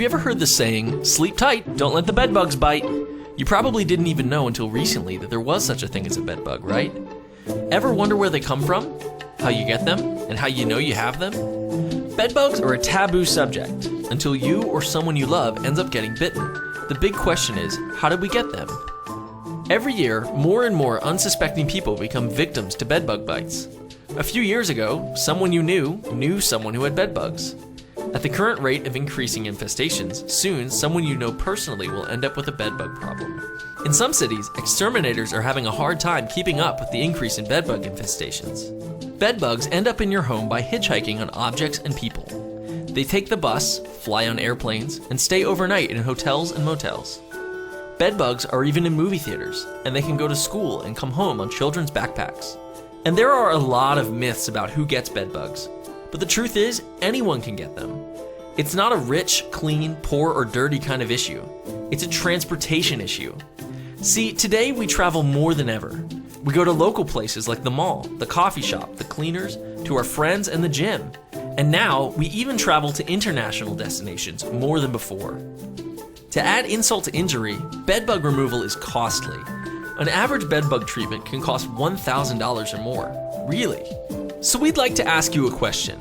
Have you ever heard the saying, sleep tight, don't let the bedbugs bite? You probably didn't even know until recently that there was such a thing as a bedbug, right? Ever wonder where they come from, how you get them, and how you know you have them? Bedbugs are a taboo subject until you or someone you love ends up getting bitten. The big question is, how did we get them? Every year, more and more unsuspecting people become victims to bedbug bites. A few years ago, someone you knew someone who had bedbugs. At the current rate of increasing infestations, soon someone you know personally will end up with a bedbug problem. In some cities, exterminators are having a hard time keeping up with the increase in bedbug infestations. Bedbugs end up in your home by hitchhiking on objects and people. They take the bus, fly on airplanes, and stay overnight in hotels and motels. Bedbugs are even in movie theaters, and they can go to school and come home on children's backpacks. And there are a lot of myths about who gets bedbugs. But the truth is, anyone can get them. It's not a rich, clean, poor, or dirty kind of issue. It's a transportation issue. See, today we travel more than ever. We go to local places like the mall, the coffee shop, the cleaners, to our friends and the gym. And now, we even travel to international destinations more than before. To add insult to injury, bedbug removal is costly. An average bedbug treatment can cost $1,000 or more. Really? So we'd like to ask you a question.